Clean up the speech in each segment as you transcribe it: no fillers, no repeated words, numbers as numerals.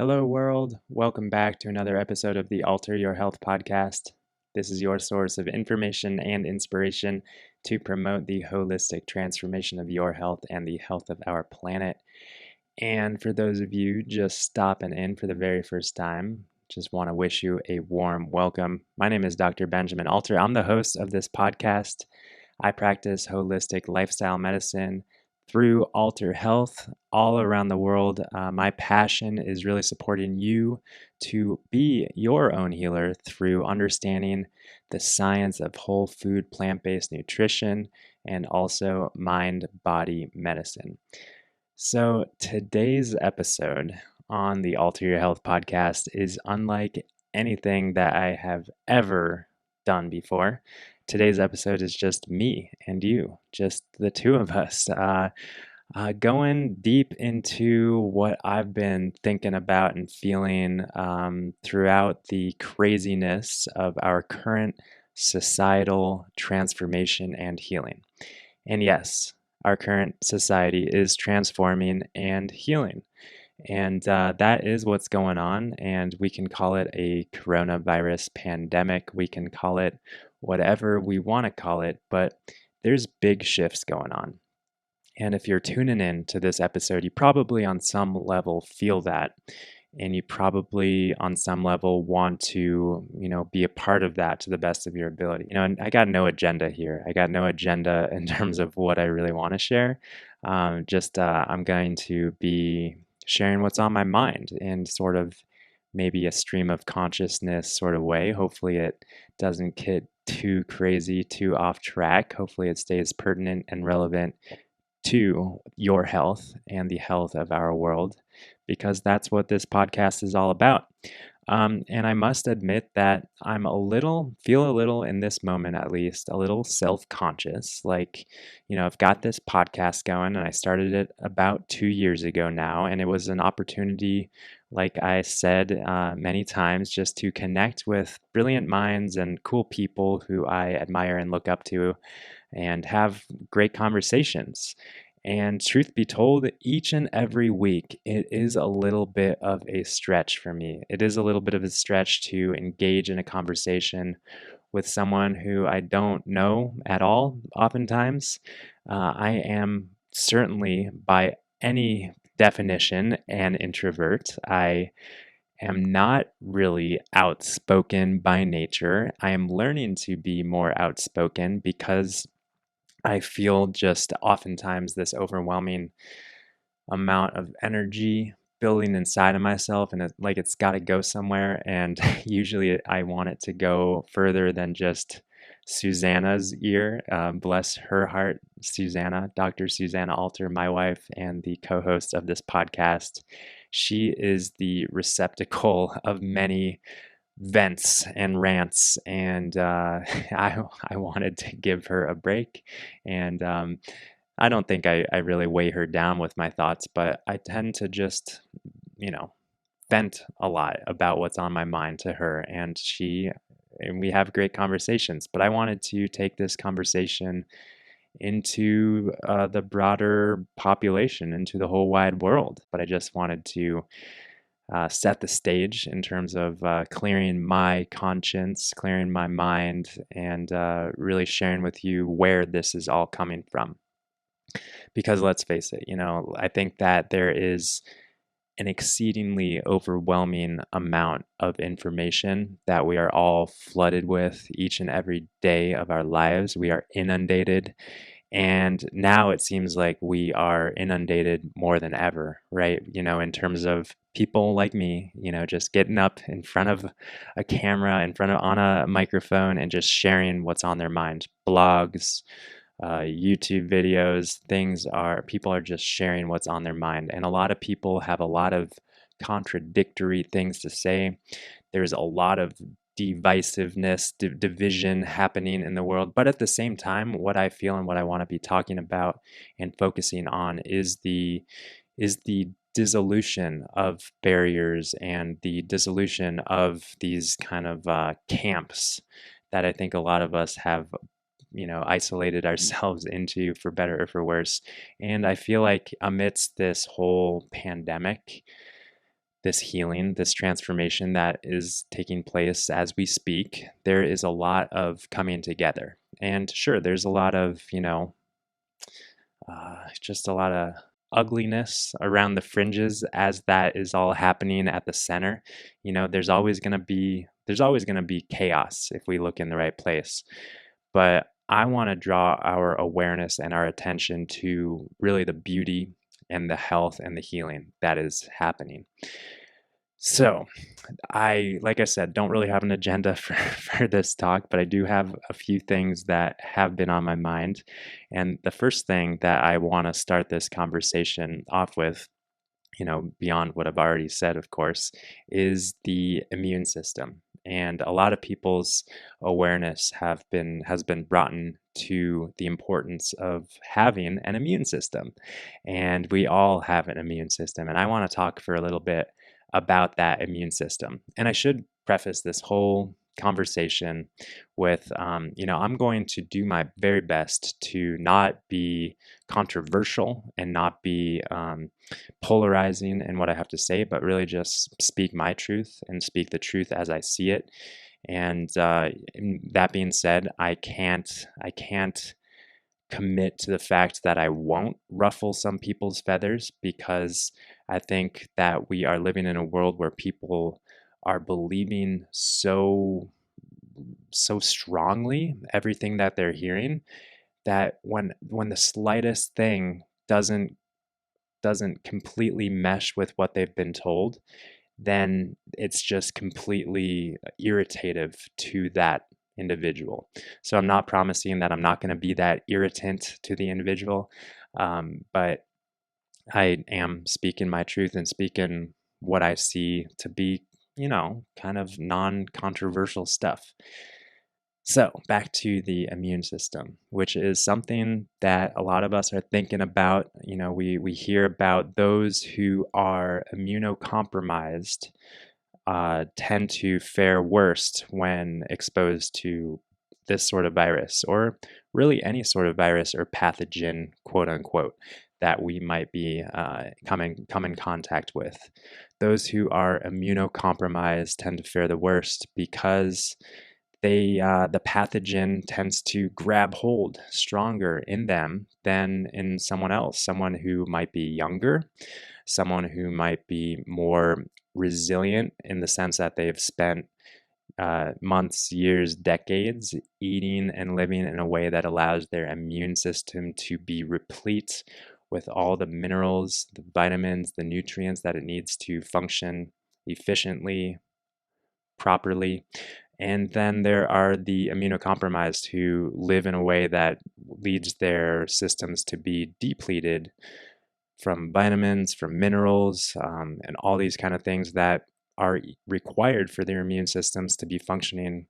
Hello, world. Welcome back to another episode of the Alter Your Health podcast. This is your source of information and inspiration to promote the holistic transformation of your health and the health of our planet. And for those of you just stopping in for the very first time, just want to wish you a warm welcome. My name is Dr. Benjamin Alter. I'm the host of this podcast. I practice holistic lifestyle medicine through Alter Health all around the world. My passion is really supporting you to be your own healer through understanding the science of whole food, plant based nutrition, and also mind body medicine. So, today's episode on the Alter Your Health podcast is unlike anything that I have ever done before. Today's episode is just me and you, just the two of us, going deep into what I've been thinking about and feeling throughout the craziness of our current societal transformation and healing. And yes, our current society is transforming and healing. And that is what's going on. And we can call it a coronavirus pandemic. We can call it whatever we want to call it. But there's big shifts going on. And if you're tuning in to this episode, you probably on some level feel that. And you probably on some level want to, be a part of that to the best of your ability. And I got no agenda here. I got no agenda in terms of what I really want to share. I'm going to be sharing what's on my mind in sort of maybe a stream of consciousness sort of way. Hopefully it doesn't get too crazy, too off track. Hopefully it stays pertinent and relevant to your health and the health of our world, because that's what this podcast is all about. And I must admit that feel a little in this moment, at least, a little self-conscious. Like, I've got this podcast going and I started it about 2 years ago now. And it was an opportunity, like I said many times, just to connect with brilliant minds and cool people who I admire and look up to and have great conversations. And truth be told, each and every week, it is a little bit of a stretch for me. It is a little bit of a stretch to engage in a conversation with someone who I don't know at all, oftentimes. I am certainly, by any definition, an introvert. I am not really outspoken by nature. I am learning to be more outspoken because I feel just oftentimes this overwhelming amount of energy building inside of myself, and it's got to go somewhere. And usually I want it to go further than just Susanna's ear. Bless her heart, Susanna, Dr. Susanna Alter, my wife and the co-host of this podcast. She is the receptacle of many vents and rants, and I wanted to give her a break. And I don't think I really weigh her down with my thoughts, but I tend to just, vent a lot about what's on my mind to her, and we have great conversations. But I wanted to take this conversation into the broader population, into the whole wide world. But I just wanted to set the stage in terms of clearing my conscience, clearing my mind, and really sharing with you where this is all coming from. Because let's face it, I think that there is an exceedingly overwhelming amount of information that we are all flooded with each and every day of our lives. We are inundated. And now it seems like we are inundated more than ever, right? In terms of people like me, just getting up in front of a camera, on a microphone, and just sharing what's on their mind. Blogs, YouTube videos, people are just sharing what's on their mind. And a lot of people have a lot of contradictory things to say. There's a lot of divisiveness, division happening in the world. But at the same time, what I feel and what I want to be talking about and focusing on is the dissolution of barriers and the dissolution of these kind of camps that I think a lot of us have isolated ourselves into, for better or for worse. And I feel like amidst this whole pandemic, this healing, this transformation that is taking place as we speak, there is a lot of coming together. And sure, there's a lot of, just a lot of ugliness around the fringes as that is all happening at the center. There's always going to be chaos if we look in the right place. But I want to draw our awareness and our attention to really the beauty and the health and the healing that is happening. So, like I said, don't really have an agenda for this talk, but I do have a few things that have been on my mind. And the first thing that I want to start this conversation off with, beyond what I've already said, of course, is the immune system. And a lot of people's awareness has been brought to the importance of having an immune system. And we all have an immune system. And I want to talk for a little bit about that immune system. And I should preface this whole conversation with, I'm going to do my very best to not be controversial and not be polarizing in what I have to say, but really just speak my truth and speak the truth as I see it. And that being said, I can't commit to the fact that I won't ruffle some people's feathers, because I think that we are living in a world where people are believing so strongly everything that they're hearing, that when the slightest thing doesn't completely mesh with what they've been told, then it's just completely irritative to that individual. So I'm not promising that I'm not going to be that irritant to the individual, but I am speaking my truth and speaking what I see to be, kind of non-controversial stuff. So, back to the immune system, which is something that a lot of us are thinking about. We hear about those who are immunocompromised tend to fare worst when exposed to this sort of virus, or really any sort of virus or pathogen, quote unquote, that we might be come in contact with. Those who are immunocompromised tend to fare the worst because the pathogen tends to grab hold stronger in them than in someone else, someone who might be younger, someone who might be more resilient in the sense that they've spent months, years, decades eating and living in a way that allows their immune system to be replete with all the minerals, the vitamins, the nutrients that it needs to function efficiently, properly. And then there are the immunocompromised who live in a way that leads their systems to be depleted from vitamins, from minerals, and all these kind of things that are required for their immune systems to be functioning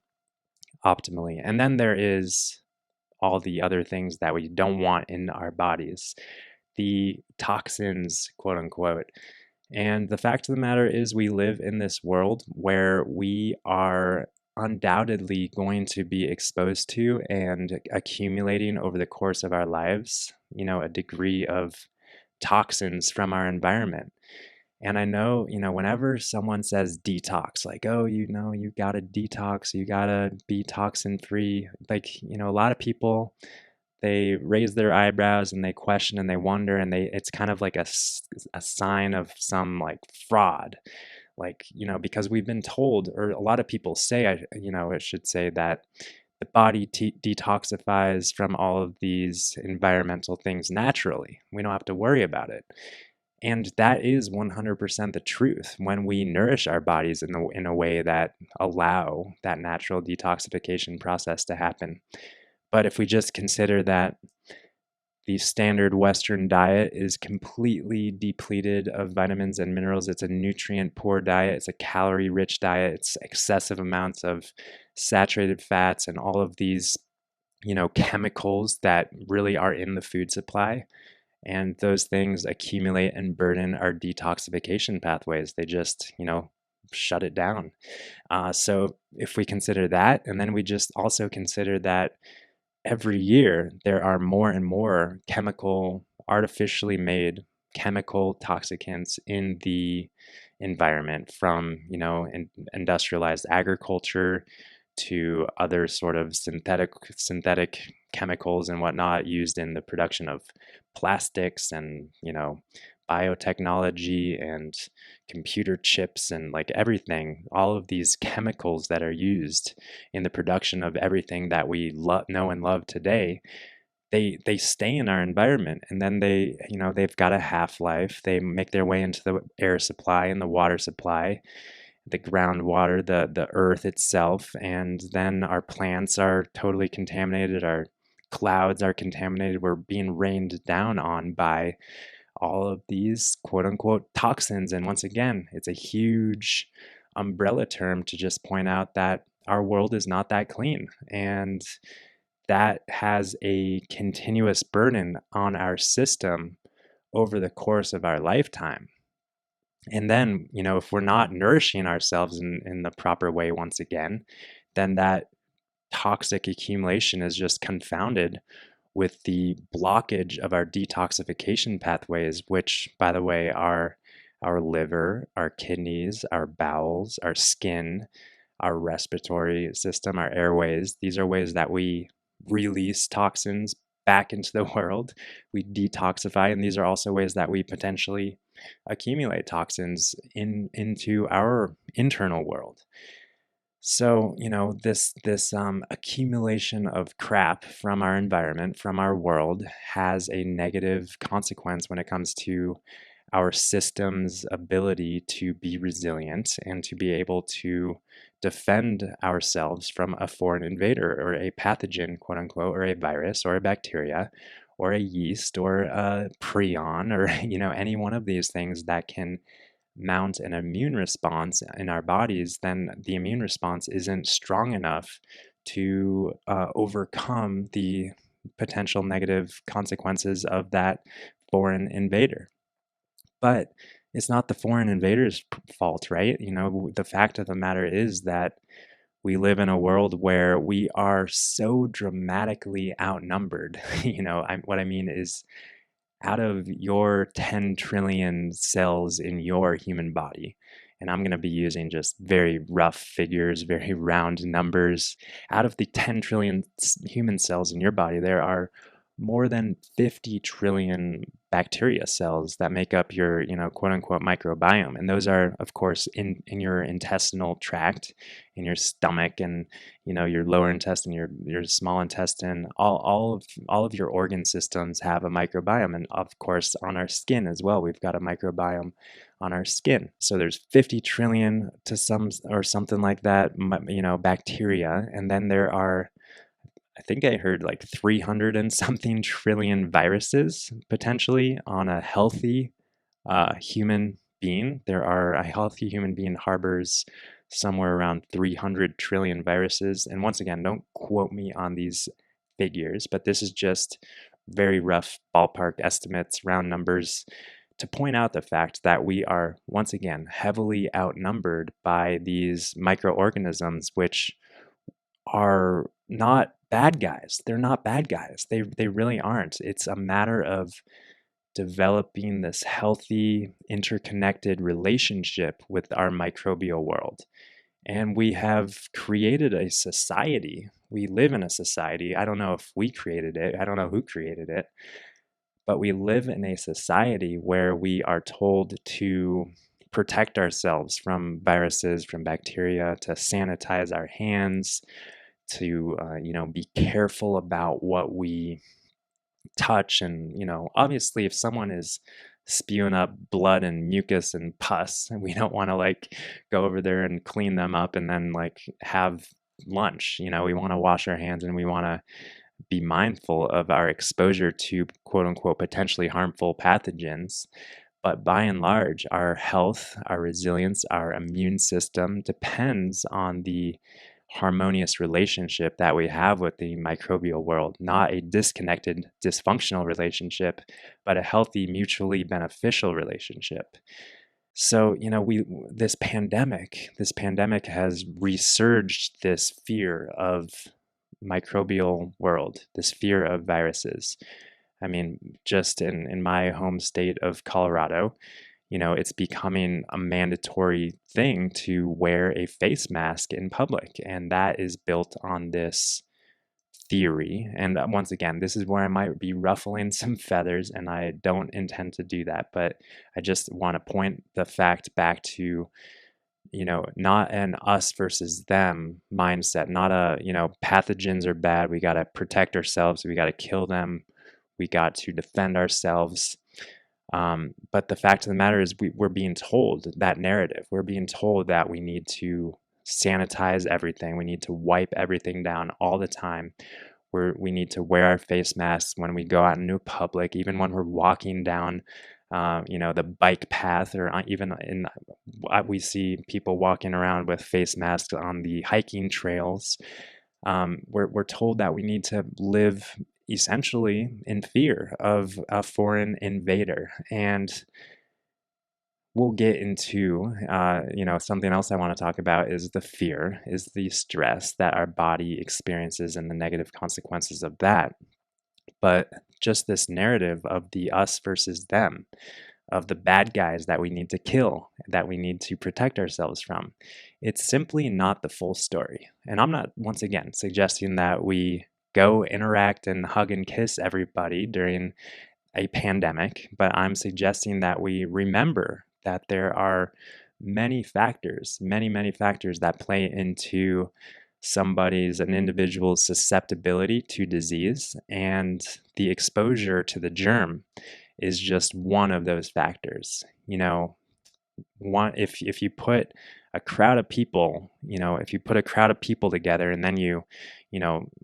optimally. And then there is all the other things that we don't want in our bodies, the toxins, quote unquote. And the fact of the matter is, we live in this world where we are undoubtedly going to be exposed to and accumulating over the course of our lives, a degree of toxins from our environment. And I know, whenever someone says detox, like, oh, you got to detox, you got to be toxin free, like, a lot of people, they raise their eyebrows and they question and they wonder, and it's kind of like a sign of some like fraud, like, because we've been told, or a lot of people say, it should say that the body detoxifies from all of these environmental things naturally. We don't have to worry about it. And that is 100% the truth when we nourish our bodies in a way that allow that natural detoxification process to happen. But if we just consider that the standard Western diet is completely depleted of vitamins and minerals, it's a nutrient poor diet, it's a calorie rich diet, it's excessive amounts of saturated fats and all of these, chemicals that really are in the food supply. And those things accumulate and burden our detoxification pathways. They just, shut it down. So if we consider that, and then we just also consider that every year there are more and more artificially made chemical toxicants in the environment, from, industrialized agriculture to other sort of synthetic chemicals and whatnot used in the production of plastics and, biotechnology and computer chips and like everything, all of these chemicals that are used in the production of everything that we know and love today, they stay in our environment, and then they've got a half-life. They make their way into the air supply and the water supply, the groundwater, the earth itself, and then our plants are totally contaminated. Our clouds are contaminated. We're being rained down on by all of these quote unquote toxins. And once again, it's a huge umbrella term to just point out that our world is not that clean. And that has a continuous burden on our system over the course of our lifetime. And then, if we're not nourishing ourselves in the proper way, once again, then that toxic accumulation is just confounded with the blockage of our detoxification pathways, which, by the way, are our liver, our kidneys, our bowels, our skin, our respiratory system, our airways. These are ways that we release toxins back into the world. We detoxify, and these are also ways that we potentially accumulate toxins into our internal world. So, this accumulation of crap from our environment, from our world, has a negative consequence when it comes to our system's ability to be resilient and to be able to defend ourselves from a foreign invader or a pathogen, quote unquote, or a virus or a bacteria or a yeast or a prion or, any one of these things that can mount an immune response in our bodies. Then the immune response isn't strong enough to overcome the potential negative consequences of that foreign invader. But it's not the foreign invader's fault, right? The fact of the matter is that we live in a world where we are so dramatically outnumbered. What I mean is, out of your 10 trillion cells in your human body, and I'm going to be using just very rough figures, very round numbers. Out of the 10 trillion human cells in your body, there are more than 50 trillion bacteria cells that make up your, quote unquote microbiome. And those are, of course, in your intestinal tract, in your stomach, and your lower intestine, your small intestine. All of your organ systems have a microbiome, and of course on our skin as well, we've got a microbiome on our skin. So there's 50 trillion to some or something like that, bacteria, and then there are, I think I heard, like 300 and something trillion viruses potentially on a healthy human being. A healthy human being harbors somewhere around 300 trillion viruses. And once again, don't quote me on these figures, but this is just very rough ballpark estimates, round numbers, to point out the fact that we are, once again, heavily outnumbered by these microorganisms, which are not bad guys. They're not bad guys. They really aren't. It's a matter of developing this healthy, interconnected relationship with our microbial world. And we have created a society. We live in a society. I don't know if we created it. I don't know who created it. But we live in a society where we are told to protect ourselves from viruses, from bacteria, to sanitize our hands, to be careful about what we touch. And obviously, if someone is spewing up blood and mucus and pus, and we don't want to like go over there and clean them up and then like have lunch. We want to wash our hands, and we want to be mindful of our exposure to quote unquote potentially harmful pathogens. But by and large, our health, our resilience, our immune system depends on the harmonious relationship that we have with the microbial world, not a disconnected, dysfunctional relationship, but a healthy, mutually beneficial relationship. So, this pandemic has resurged this fear of microbial world, this fear of viruses. I mean, just in my home state of Colorado, it's becoming a mandatory thing to wear a face mask in public. And that is built on this theory. And once again, this is where I might be ruffling some feathers, and I don't intend to do that. But I just want to point the fact back to, not an us versus them mindset, not a, pathogens are bad. We got to protect ourselves. We got to kill them. We got to defend ourselves. But the fact of the matter is, we're being told that narrative. We're being told that we need to sanitize everything. We need to wipe everything down all the time. We need to wear our face masks when we go out into public, even when we're walking down, the bike path, or even we see people walking around with face masks on the hiking trails. We're told that we need to live essentially in fear of a foreign invader. And we'll get into, something else I want to talk about is the fear, is the stress that our body experiences and the negative consequences of that. But just this narrative of the us versus them, of the bad guys that we need to kill, that we need to protect ourselves from, it's simply not the full story. And I'm not, once again, suggesting that we go interact and hug and kiss everybody during a pandemic, but I'm suggesting that we remember that there are many factors, many factors that play into an individual's susceptibility to disease, and the exposure to the germ is just one of those factors. If you put a crowd of people, together, and then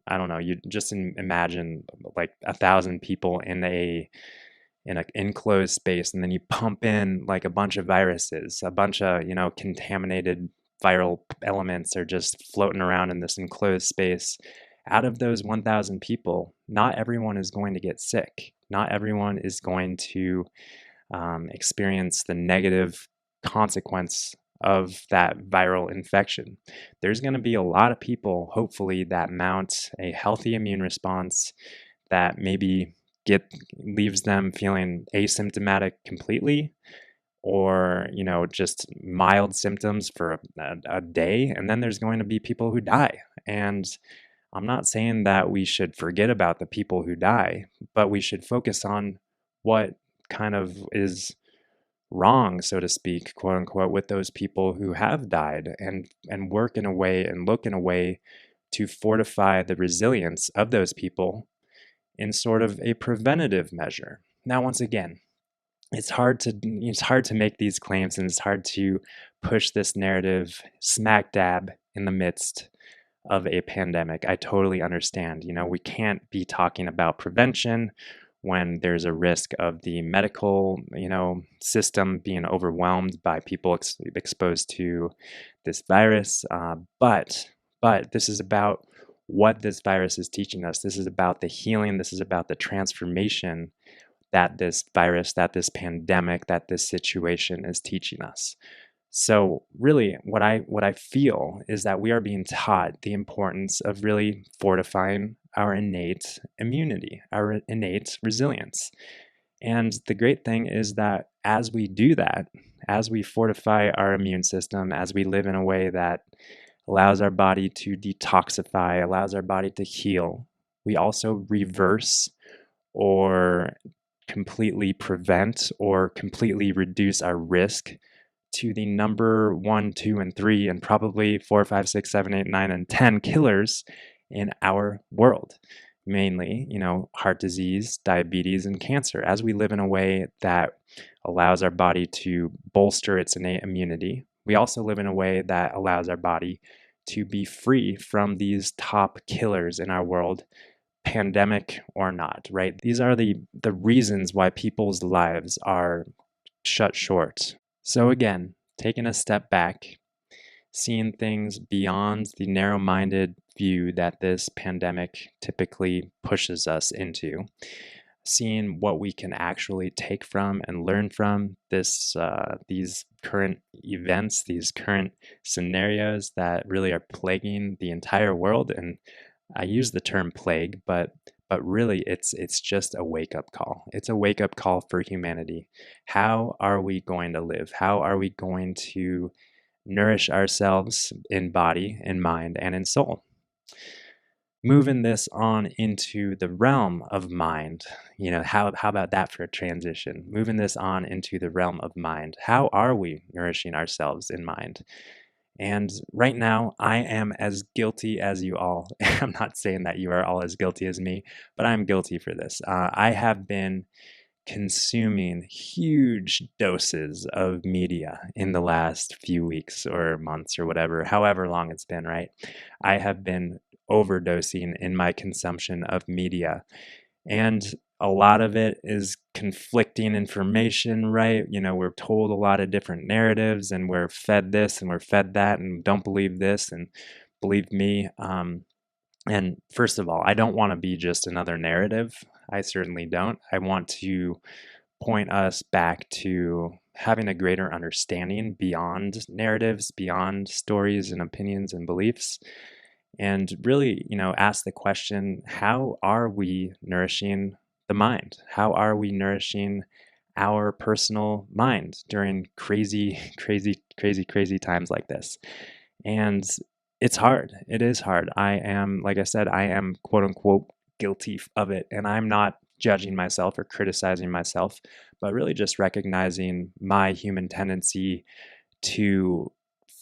I don't know, you just imagine like 1,000 people in an enclosed space, and then you pump in like a bunch of viruses, a bunch of contaminated viral elements are just floating around in this enclosed space. Out of those 1,000 people, not everyone is going to get sick. Not everyone is going to experience the negative consequence of that viral infection. There's going to be a lot of people, hopefully, that mount a healthy immune response that maybe leaves them feeling asymptomatic completely, or just mild symptoms for a day, and then there's going to be people who die. And I'm not saying that we should forget about the people who die, but we should focus on what kind of is wrong, so to speak, quote unquote, with those people who have died, and work in a way and look in a way to fortify the resilience of those people in sort of a preventative measure. Now, once again, it's hard to make these claims, and it's hard to push this narrative smack dab in the midst of a pandemic. I totally understand. We can't be talking about prevention when there's a risk of the medical, system being overwhelmed by people exposed to this virus. But this is about what this virus is teaching us. This is about the healing. This is about the transformation that this virus, that this pandemic, that this situation is teaching us. So really, what I feel is that we are being taught the importance of really fortifying our innate immunity, our innate resilience. And the great thing is that as we do that, as we fortify our immune system, as we live in a way that allows our body to detoxify, allows our body to heal, we also reverse or completely prevent or completely reduce our risk to the number 1, 2, and 3, and probably 4, 5, 6, 7, 8, 9, and 10 killers in our world. Mainly, heart disease, diabetes, and cancer. As we live in a way that allows our body to bolster its innate immunity, we also live in a way that allows our body to be free from these top killers in our world, pandemic or not, right? These are the reasons why people's lives are shut short. So again, taking a step back, seeing things beyond the narrow-minded view that this pandemic typically pushes us into, seeing what we can actually take from and learn from these current events, these current scenarios that really are plaguing the entire world. And I use the term plague, but but really it's just a wake-up call. It's a wake-up call for humanity. How are we going to live? How are we going to nourish ourselves in body, in mind, and in soul? Moving this on into the realm of mind, how about that for a transition? Moving this on into the realm of mind. How are we nourishing ourselves in mind? And right now, I am as guilty as you all. I'm not saying that you are all as guilty as me, but I'm guilty for this. I have been consuming huge doses of media in the last few weeks or months or whatever, however long it's been, right? I have been overdosing in my consumption of media. And a lot of it is conflicting information, right? We're told a lot of different narratives and we're fed this and we're fed that and don't believe this and believe me. And first of all, I don't want to be just another narrative. I certainly don't. I want to point us back to having a greater understanding beyond narratives, beyond stories and opinions and beliefs, and really, ask the question, how are we nourishing the mind? How are we nourishing our personal mind during crazy, crazy, crazy, crazy times like this? And it's hard. It is hard. Like I said, I am quote unquote guilty of it. And I'm not judging myself or criticizing myself, but really just recognizing my human tendency to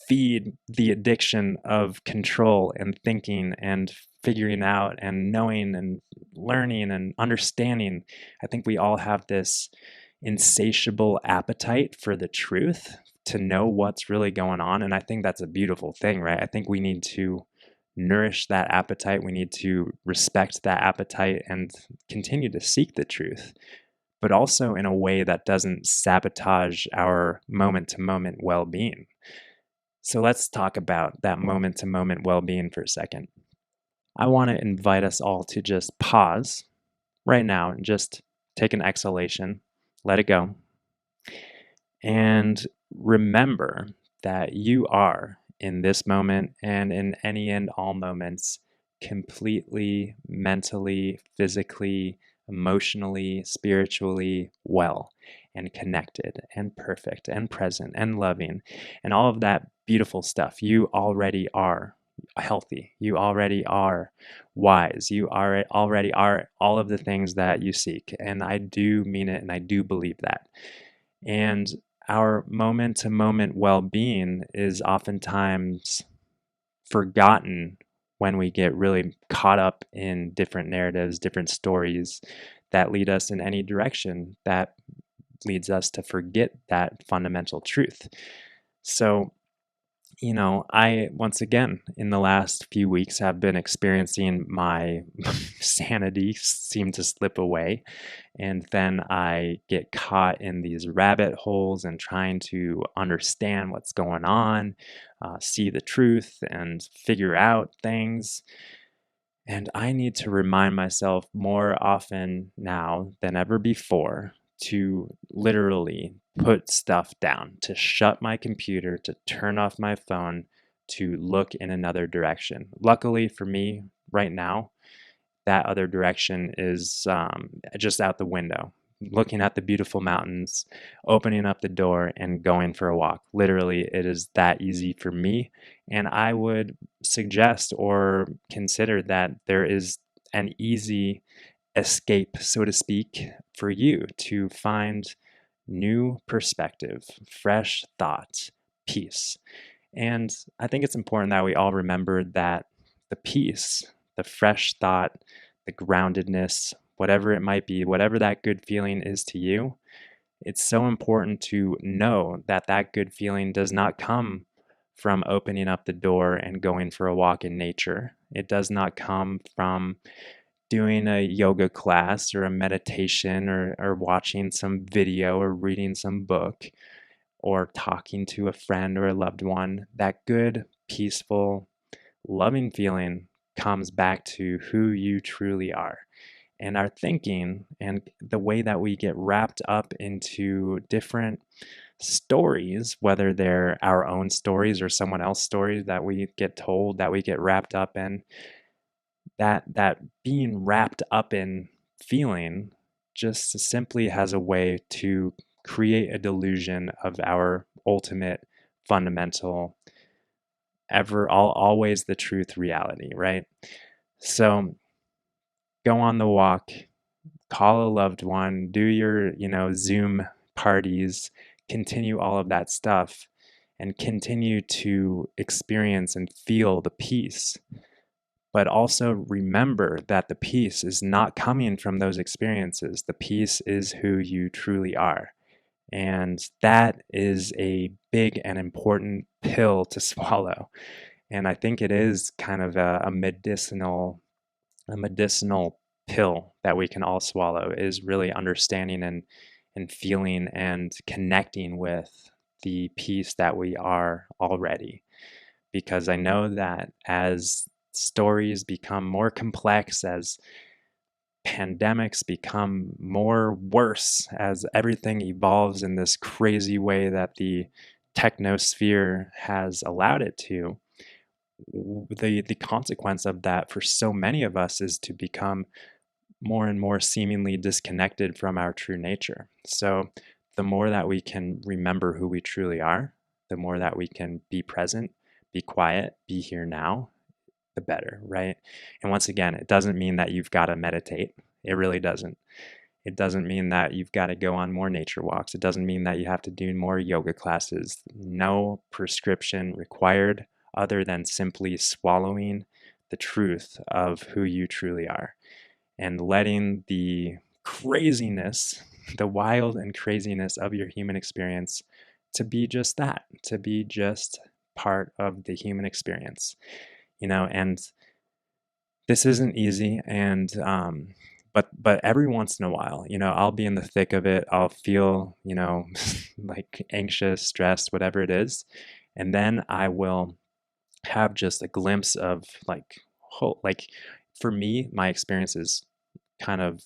feed the addiction of control and thinking and figuring out and knowing and learning and understanding. I think we all have this insatiable appetite for the truth, to know what's really going on. And I think that's a beautiful thing, right? I think we need to nourish that appetite. We need to respect that appetite and continue to seek the truth, but also in a way that doesn't sabotage our moment to moment well being. So let's talk about that moment to moment well being for a second. I want to invite us all to just pause right now and just take an exhalation, let it go, and remember that you are in this moment and in any and all moments completely mentally, physically, emotionally, spiritually well and connected and perfect and present and loving and all of that beautiful stuff. You already are healthy. You already are wise. You already are all of the things that you seek. And I do mean it and I do believe that. And our moment to moment well being is oftentimes forgotten when we get really caught up in different narratives, different stories that lead us in any direction that leads us to forget that fundamental truth. So, I, once again, in the last few weeks, have been experiencing my sanity seem to slip away. And then I get caught in these rabbit holes and trying to understand what's going on, see the truth, and figure out things. And I need to remind myself more often now than ever before to literally put stuff down, to shut my computer, to turn off my phone, to look in another direction. Luckily for me, right now, that other direction is just out the window, looking at the beautiful mountains, opening up the door, and going for a walk. Literally, it is that easy for me. And I would suggest or consider that there is an easy escape, so to speak, for you to find new perspective, fresh thoughts, peace. And I think it's important that we all remember that the peace, the fresh thought, the groundedness, whatever it might be, whatever that good feeling is to you, it's so important to know that that good feeling does not come from opening up the door and going for a walk in nature. It does not come from doing a yoga class or a meditation or watching some video or reading some book or talking to a friend or a loved one. That good, peaceful, loving feeling comes back to who you truly are. And our thinking and the way that we get wrapped up into different stories, whether they're our own stories or someone else's stories that we get told, that we get wrapped up in, that being wrapped up in feeling just simply has a way to create a delusion of our ultimate fundamental always the truth reality, right? So go on the walk, call a loved one, do your, Zoom parties, continue all of that stuff, and continue to experience and feel the peace. But also remember that the peace is not coming from those experiences. The peace is who you truly are. And that is a big and important pill to swallow. And I think it is kind of a medicinal pill that we can all swallow, is really understanding and feeling and connecting with the peace that we are already. Because I know that as stories become more complex, as pandemics become more worse, as everything evolves in this crazy way that the technosphere has allowed it to, the consequence of that for so many of us is to become more and more seemingly disconnected from our true nature. So the more that we can remember who we truly are, the more that we can be present, be quiet, be here now, the better, right? And once again, it doesn't mean that you've got to meditate. It really doesn't. It doesn't mean that you've got to go on more nature walks. It doesn't mean that you have to do more yoga classes. No prescription required other than simply swallowing the truth of who you truly are and letting the craziness, the wild and craziness of your human experience to be just that, to be just part of the human experience, and this isn't easy. And but every once in a while, I'll be in the thick of it. I'll feel, like anxious, stressed, whatever it is, and then I will have just a glimpse of like whole, like, for me, my experience is kind of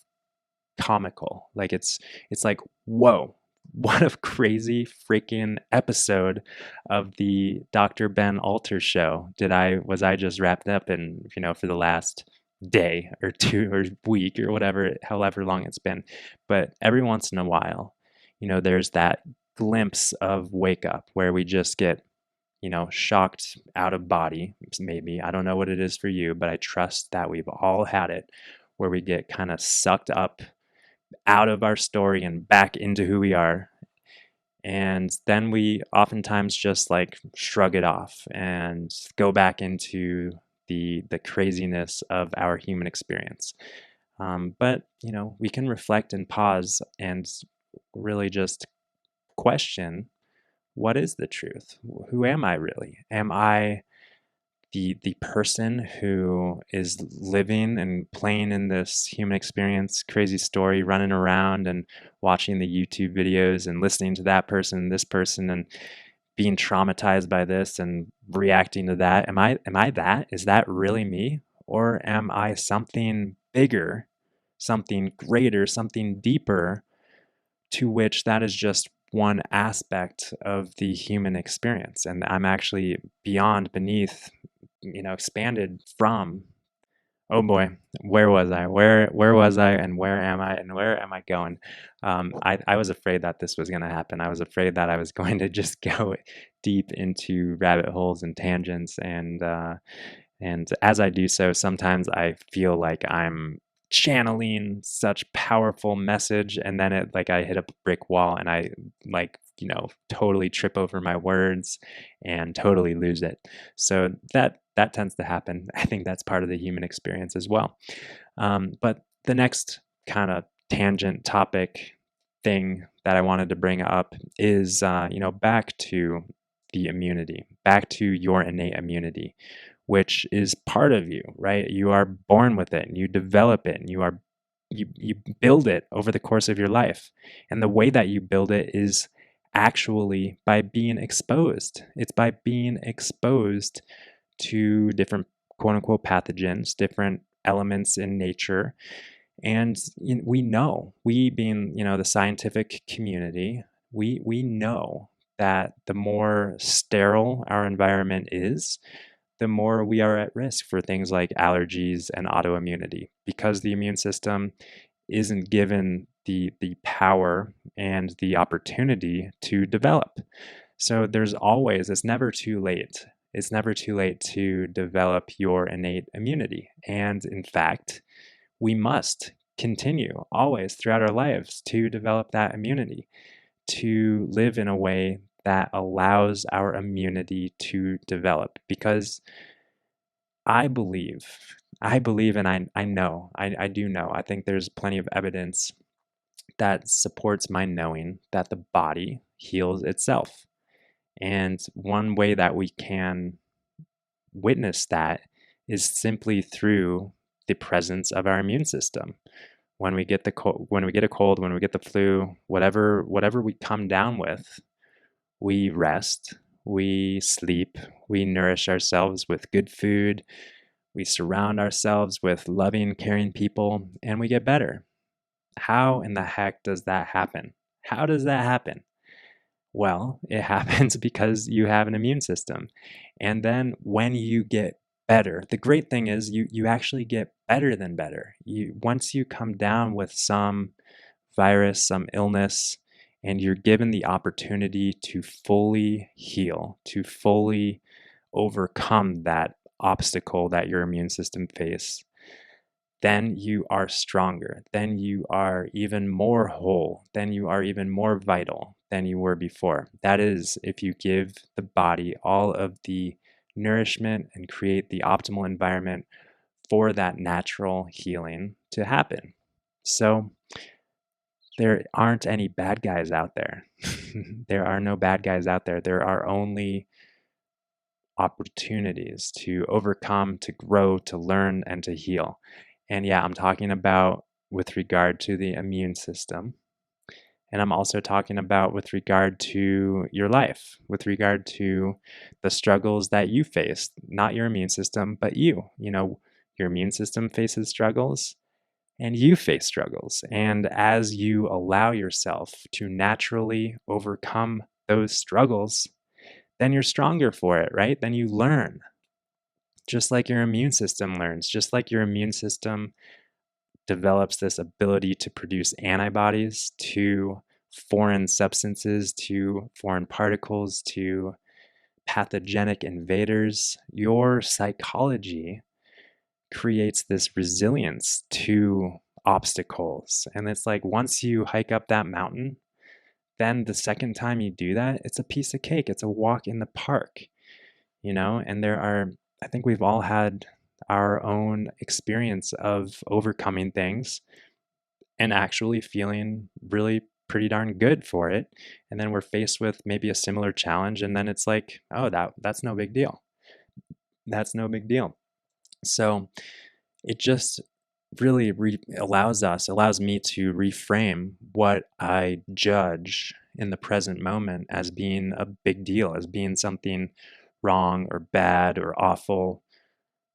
comical. Like it's like, whoa, what a crazy freaking episode of the Dr. Ben Alter show was I just wrapped up in, for the last day or two or week or whatever, however long it's been. But every once in a while, there's that glimpse of wake up where we just get, shocked out of body. Maybe, I don't know what it is for you, but I trust that we've all had it, where we get kind of sucked up out of our story and back into who we are. And then we oftentimes just like shrug it off and go back into the craziness of our human experience. But we can reflect and pause and really just question, what is the truth? Who am I really? Am I the person who is living and playing in this human experience crazy story, running around and watching the YouTube videos and listening to that person, this person, and being traumatized by this and reacting to that? Am I that? Is that really me? Or am I something bigger, something greater, something deeper, to which that is just one aspect of the human experience, and I'm actually beyond, beneath, expanded from? Oh boy, where was I? Where was I? And where am I? And where am I going? I was afraid that this was going to happen. I was afraid that I was going to just go deep into rabbit holes and tangents, and as I do so, sometimes I feel like I'm channeling such powerful message, and then it like I hit a brick wall and I like, totally trip over my words and totally lose it. So that tends to happen. I think that's part of the human experience as well. But the next kind of tangent topic thing that I wanted to bring up is, back to the immunity, back to your innate immunity, which is part of you, right? You are born with it and you develop it and you build it over the course of your life. And the way that you build it is actually by being exposed. It's by being exposed to different quote unquote pathogens, different elements in nature. And we being, the scientific community, we know that the more sterile our environment is, the more we are at risk for things like allergies and autoimmunity, because the immune system isn't given the power and the opportunity to develop. So it's never too late. It's never too late to develop your innate immunity. And in fact, we must continue always throughout our lives to develop that immunity, to live in a way that allows our immunity to develop. Because I believe, and I know, I do know, I think there's plenty of evidence that supports my knowing that the body heals itself. And one way that we can witness that is simply through the presence of our immune system. When we get when we get a cold, when we get the flu, whatever we come down with, we rest, we sleep, we nourish ourselves with good food, we surround ourselves with loving, caring people, and we get better. How in the heck does that happen? How does that happen? Well, it happens because you have an immune system. And then when you get better, the great thing is you actually get better than better. Once you come down with some virus, some illness, and you're given the opportunity to fully heal, to fully overcome that obstacle that your immune system face, then you are stronger. Then you are even more whole. Then you are even more vital than you were before. That is, if you give the body all of the nourishment and create the optimal environment for that natural healing to happen. So, there aren't any bad guys out there. There are no bad guys out there. There are only opportunities to overcome, to grow, to learn, and to heal. And yeah, I'm talking about with regard to the immune system. And I'm also talking about with regard to your life, with regard to the struggles that you face, not your immune system, but you. You know, your immune system faces struggles and you face struggles. And as you allow yourself to naturally overcome those struggles, then you're stronger for it, right? Then you learn, just like your immune system learns, just like your immune system develops this ability to produce antibodies to foreign substances, to foreign particles, to pathogenic invaders. Your psychology creates this resilience to obstacles. And it's like once you hike up that mountain, then the second time you do that, it's a piece of cake. It's a walk in the park, you know? And I think we've all had our own experience of overcoming things and actually feeling really pretty darn good for it. And then we're faced with maybe a similar challenge, and then it's like, oh, that's no big deal. That's no big deal. So it just really allows me to reframe what I judge in the present moment as being a big deal, as being something wrong or bad or awful,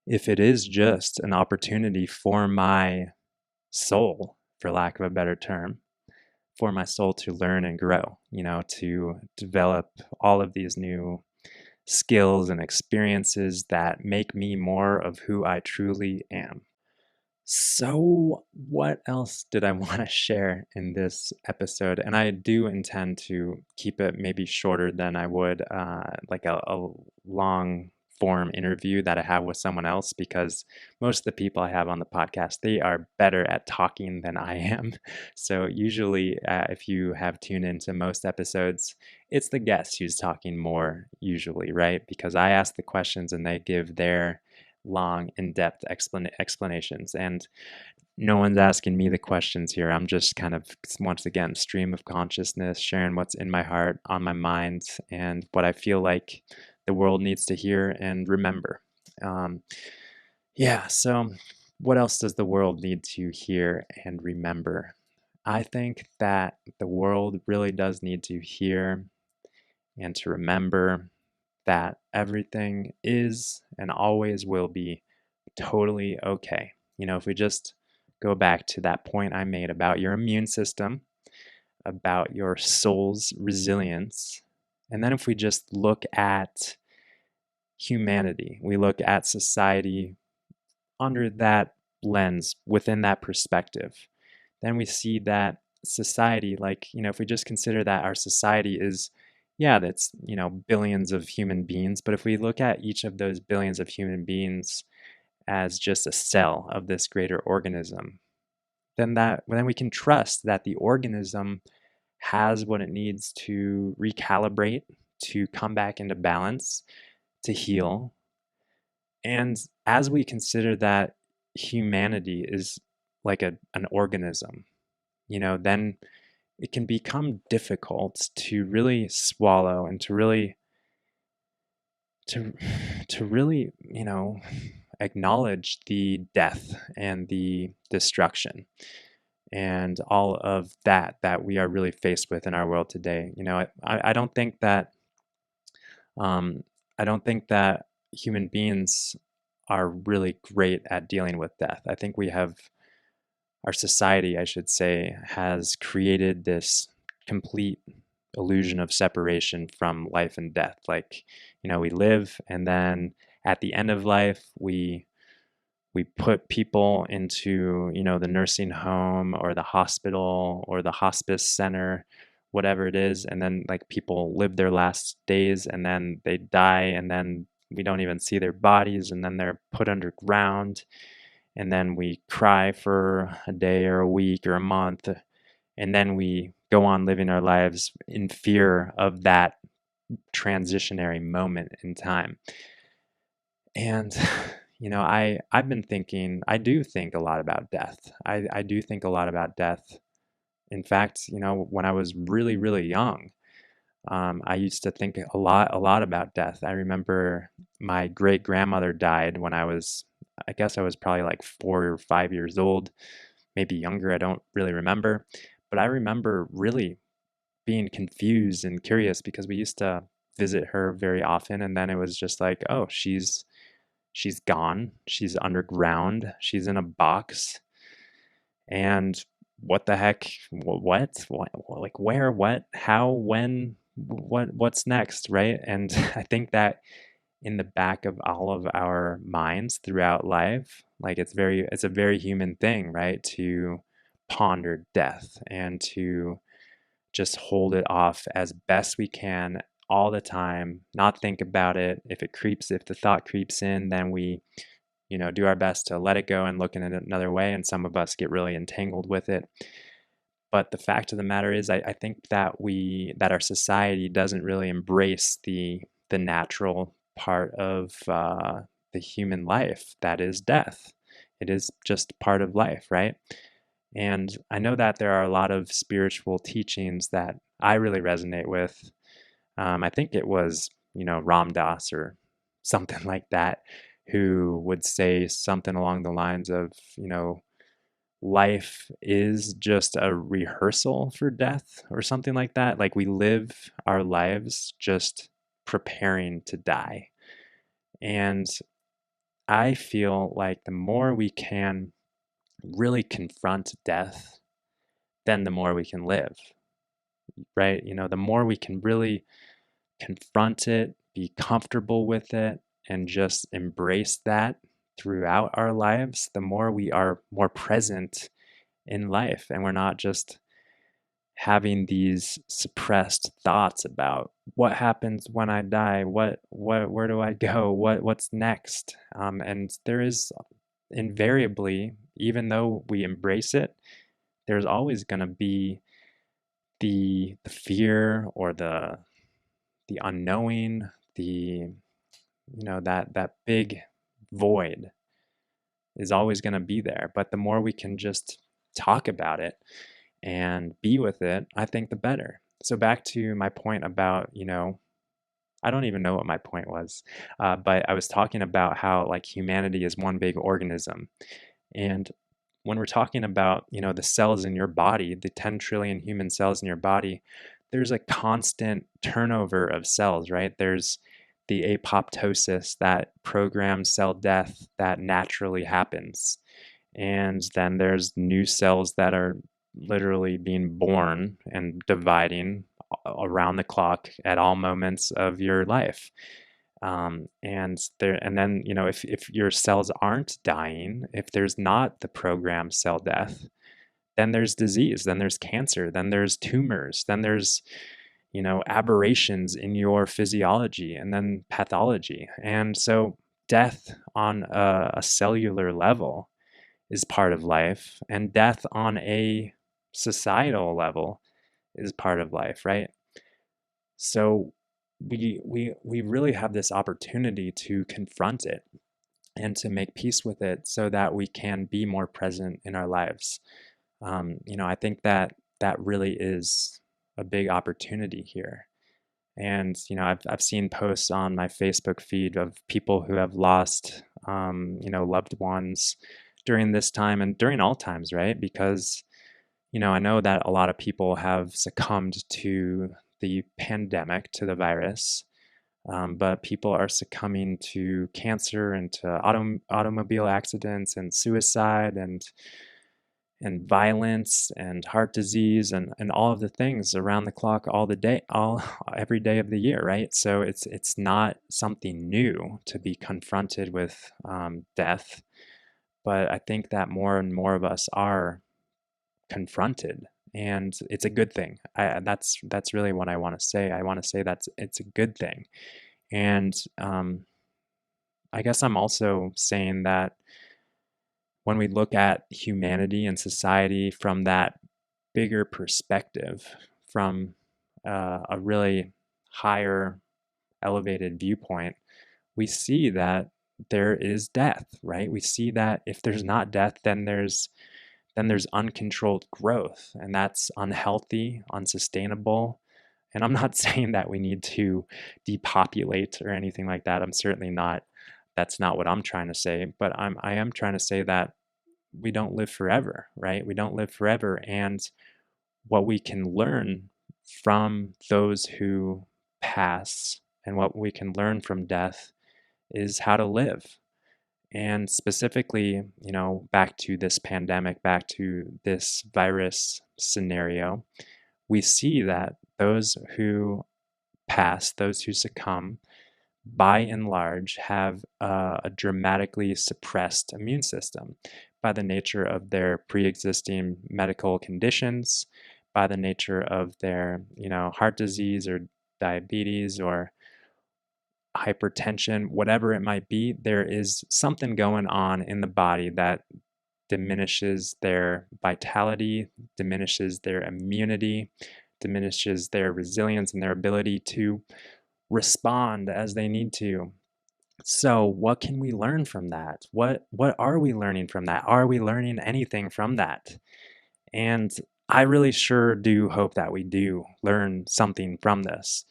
if it is just an opportunity for my soul, for lack of a better term, for my soul to learn and grow, to develop all of these new skills and experiences that make me more of who I truly am. So, what else did I want to share in this episode? And I do intend to keep it maybe shorter than I would like a long form interview that I have with someone else, because most of the people I have on the podcast, they are better at talking than I am. So, usually, if you have tuned into most episodes, it's the guest who's talking more, usually, right? Because I ask the questions and they give their long, in-depth explanations, and no one's asking me the questions here. I'm just kind of, once again, stream of consciousness, sharing what's in my heart, on my mind, and what I feel like the world needs to hear and remember. So what else does the world need to hear and remember? I think that the world really does need to hear and to remember that everything is and always will be totally okay. If we just go back to that point I made about your immune system, about your soul's resilience, and then if we just look at humanity. We look at society under that lens, within that perspective. Then we see that society, like, if we just consider that our society is, yeah, that's, billions of human beings. But if we look at each of those billions of human beings as just a cell of this greater organism, then we can trust that the organism has what it needs to recalibrate, to come back into balance, to heal. And as we consider that humanity is like an organism, then it can become difficult to really swallow and to to really, acknowledge the death and the destruction and all of that we are really faced with in our world today. I don't think that um, I don't think that human beings are really great at dealing with death. I think our society, I should say, has created this complete illusion of separation from life and death. Like, we live, and then at the end of life, we put people into, the nursing home or the hospital or the hospice center, whatever it is, and then like people live their last days and then they die, and then we don't even see their bodies, and then they're put underground, and then we cry for a day or a week or a month, and then we go on living our lives in fear of that transitionary moment in time. And I've been thinking, I do think a lot about death. I do think a lot about death. In fact, when I was really, really young, I used to think a lot about death. I remember my great grandmother died when I guess I was probably like 4 or 5 years old, maybe younger. I don't really remember. But I remember really being confused and curious because we used to visit her very often. And then it was just like, oh, she's gone. She's underground. She's in a box. And what the heck? What? Like where? What? How? When? What's next? Right? And I think that in the back of all of our minds throughout life, like it's a very human thing, right? To ponder death and to just hold it off as best we can all the time, not think about it. If the thought creeps in, then we, do our best to let it go and look in it another way. And some of us get really entangled with it. But the fact of the matter is, I think that our society doesn't really embrace the natural part of the human life, that is death. It is just part of life, right? And I know that there are a lot of spiritual teachings that I really resonate with. I think it was, Ram Dass or something like that, who would say something along the lines of, life is just a rehearsal for death or something like that. Like we live our lives just preparing to die. And I feel like the more we can really confront death, then the more we can live, right? The more we can really confront it, be comfortable with it, and just embrace that throughout our lives, the more we are more present in life, and we're not just having these suppressed thoughts about what happens when I die, where do I go, what's next, and there is invariably, even though we embrace it, there's always going to be the fear or the unknowing, that big void is always going to be there. But the more we can just talk about it and be with it, I think the better. So back to my point about, I don't even know what my point was, but I was talking about how like humanity is one big organism. And when we're talking about, the cells in your body, the 10 trillion human cells in your body, there's a constant turnover of cells, right? There's the apoptosis, that programmed cell death that naturally happens. And then there's new cells that are literally being born and dividing around the clock at all moments of your life. And then, if your cells aren't dying, if there's not the programmed cell death, then there's disease, then there's cancer, then there's tumors, then there's, aberrations in your physiology, and then pathology. And so death on a cellular level is part of life, and death on a societal level is part of life, right? So we really have this opportunity to confront it and to make peace with it so that we can be more present in our lives. I think that that really is a big opportunity here. And I've seen posts on my Facebook feed of people who have lost loved ones during this time and during all times, right? Because I know that a lot of people have succumbed to the pandemic, to the virus, but people are succumbing to cancer and to automobile accidents and suicide and violence and heart disease and all of the things around the clock all the day, all every day of the year, right? So it's not something new to be confronted with death, but I think that more and more of us are confronted, and it's a good thing. That's really what I want to say. I want to say that's it's a good thing. And I guess I'm also saying that when we look at humanity and society from that bigger perspective, from a really higher, elevated viewpoint, we see that there is death, right? We see that if there's not death, then there's uncontrolled growth, and that's unhealthy, unsustainable. And I'm not saying that we need to depopulate or anything like that. I'm certainly not. That's not what I'm trying to say. But I am trying to say that we don't live forever, right? We don't live forever, and what we can learn from those who pass and what we can learn from death is how to live. And specifically, back to this pandemic, back to this virus scenario, we see that those who pass, those who succumb, by and large, have a dramatically suppressed immune system by the nature of their pre-existing medical conditions, by the nature of their, heart disease or diabetes or hypertension, whatever it might be. There is something going on in the body that diminishes their vitality, diminishes their immunity, diminishes their resilience and their ability to respond as they need to. So, what can we learn from that? What are we learning from that? Are we learning anything from that? And I really sure do hope that we do learn something from this.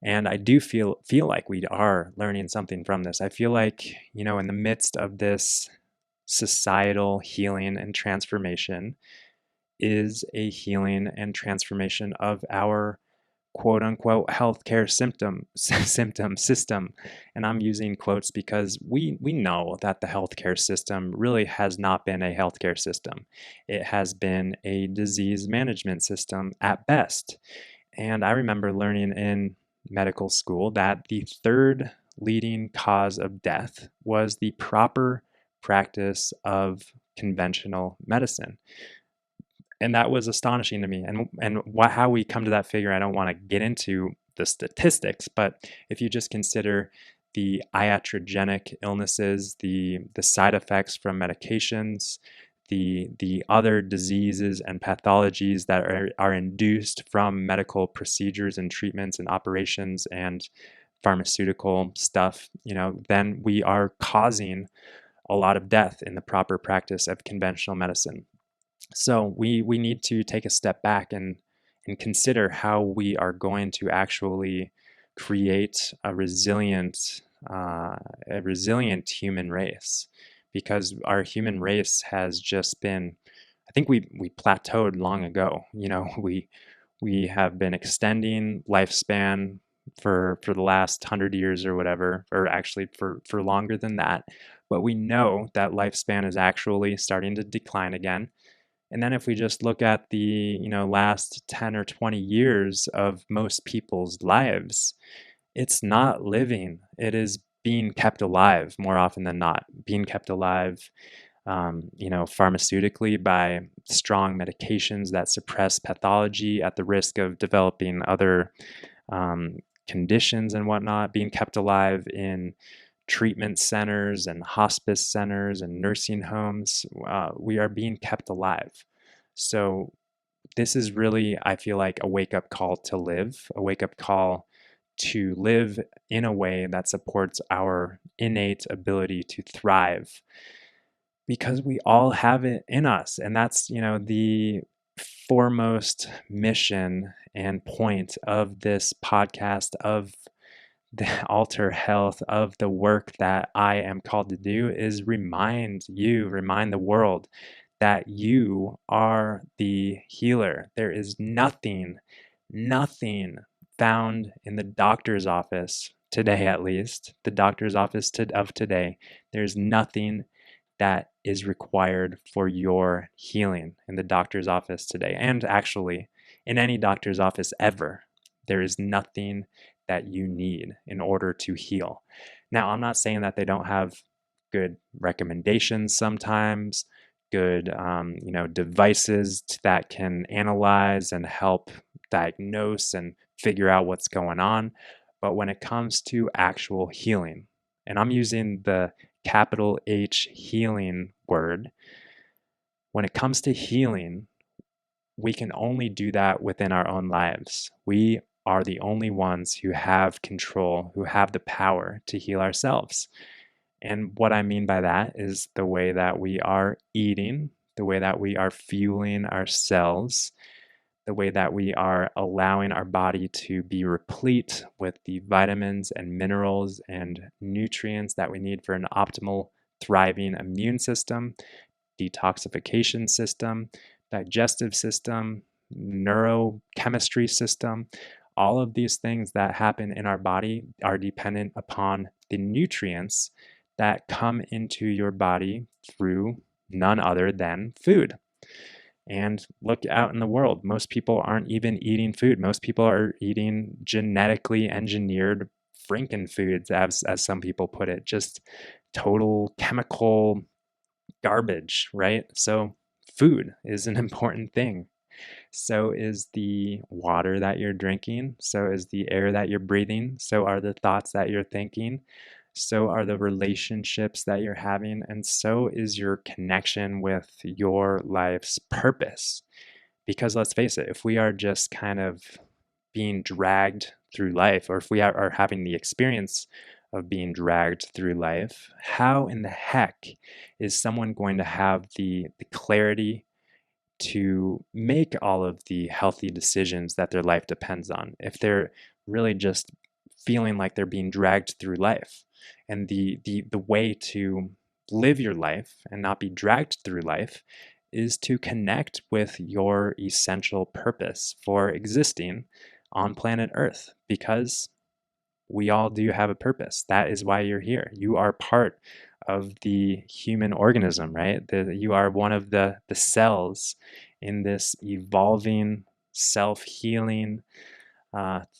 And I do feel like we are learning something from this. I feel like, in the midst of this societal healing and transformation is a healing and transformation of our quote unquote healthcare symptom system. And I'm using quotes because we know that the healthcare system really has not been a healthcare system. It has been a disease management system at best. And I remember learning in medical school that the third leading cause of death was the proper practice of conventional medicine. And that was astonishing to me. And how we come to that figure, I don't want to get into the statistics, but if you just consider the iatrogenic illnesses, the side effects from medications, the other diseases and pathologies that are induced from medical procedures and treatments and operations and pharmaceutical stuff, then we are causing a lot of death in the proper practice of conventional medicine. So we need to take a step back and consider how we are going to actually create a resilient human race, because our human race has just been, I think we plateaued long ago. We have been extending lifespan for the last 100 years or whatever, or actually for longer than that. But we know that lifespan is actually starting to decline again. And then if we just look at the, last 10 or 20 years of most people's lives, it's not living. It is being kept alive more often than not. Being kept alive, pharmaceutically by strong medications that suppress pathology at the risk of developing other um, conditions and whatnot. Being kept alive in treatment centers and hospice centers and nursing homes. We are being kept alive. So this is really, I feel like, a wake up call to live, a wake up call to live in a way that supports our innate ability to thrive because we all have it in us. And that's, the foremost mission and point of this podcast, of the alter health, of the work that I am called to do, is remind the world that you are the healer. There is nothing found in the doctor's office today, at least, the doctor's office of today. There's nothing that is required for your healing in the doctor's office today. And actually, in any doctor's office ever, there is nothing that you need in order to heal. Now, I'm not saying that they don't have good recommendations sometimes, good devices that can analyze and help diagnose and figure out what's going on. But when it comes to actual healing, and I'm using the capital H healing word, when it comes to healing, we can only do that within our own lives. We are the only ones who have control, who have the power to heal ourselves. And what I mean by that is the way that we are eating, the way that we are fueling our cells, the way that we are allowing our body to be replete with the vitamins and minerals and nutrients that we need for an optimal, thriving immune system, detoxification system, digestive system, neurochemistry system. All of these things that happen in our body are dependent upon the nutrients that come into your body through none other than food. And look out in the world, most people aren't even eating food. Most people are eating genetically engineered frankenfoods, as some people put it, just total chemical garbage, right? So food is an important thing. So is the water that you're drinking. So is the air that you're breathing. So are the thoughts that you're thinking. So are the relationships that you're having. And so is your connection with your life's purpose. Because let's face it, if we are just kind of being dragged through life, or if we are having the experience of being dragged through life, how in the heck is someone going to have the clarity to make all of the healthy decisions that their life depends on if they're really just feeling like they're being dragged through life? And the way to live your life and not be dragged through life is to connect with your essential purpose for existing on planet Earth, because we all do have a purpose. That is why you're here. You are part of the human organism, right? You are one of the cells in this evolving, self-healing,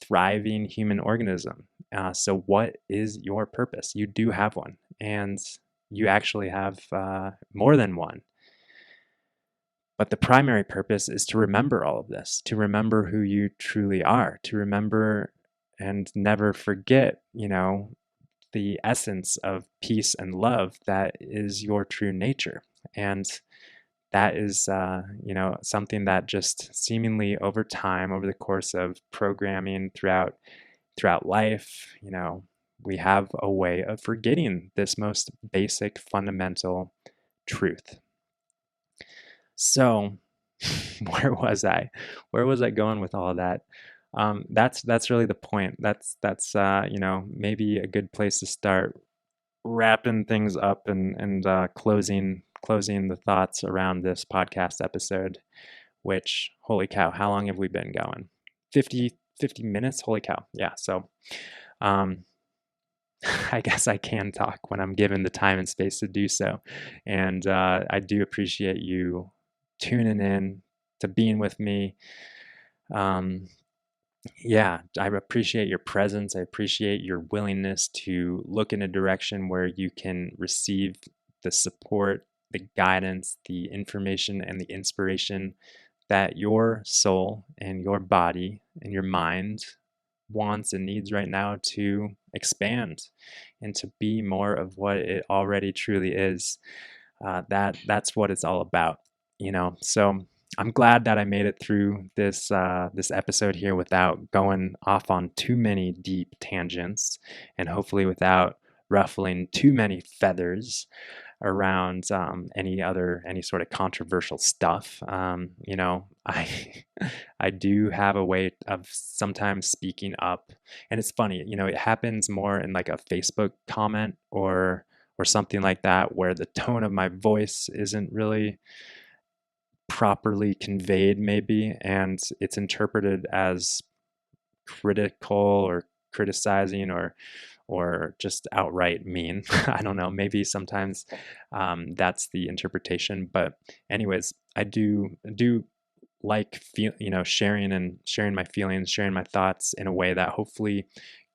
thriving human organism. So what is your purpose? You do have one, and you actually have more than one. But the primary purpose is to remember all of this, to remember who you truly are, to remember and never forget, the essence of peace and love that is your true nature. And that is, something that just seemingly over time, over the course of programming throughout life, we have a way of forgetting this most basic, fundamental truth. So, where was I? Where was I going with all of that? That's really the point. That's maybe a good place to start wrapping things up and closing the thoughts around this podcast episode. Which, holy cow, how long have we been going? 50 minutes? Holy cow! Yeah. So, um, I guess I can talk when I'm given the time and space to do so. And I do appreciate you tuning in to being with me. Um, Yeah, I appreciate your presence. I appreciate your willingness to look in a direction where you can receive the support, the guidance, the information, and the inspiration that your soul and your body and your mind wants and needs right now to expand and to be more of what it already truly is. That's what it's all about, you know. So I'm glad that I made it through this episode here without going off on too many deep tangents, and hopefully without ruffling too many feathers around any sort of controversial stuff. You know, I I do have a way of sometimes speaking up, and it's funny. You know, it happens more in like a Facebook comment or something like that, where the tone of my voice isn't really properly conveyed, maybe, and it's interpreted as critical or criticizing or just outright mean. I don't know. Maybe sometimes that's the interpretation. But anyways, I do like sharing my feelings, sharing my thoughts in a way that hopefully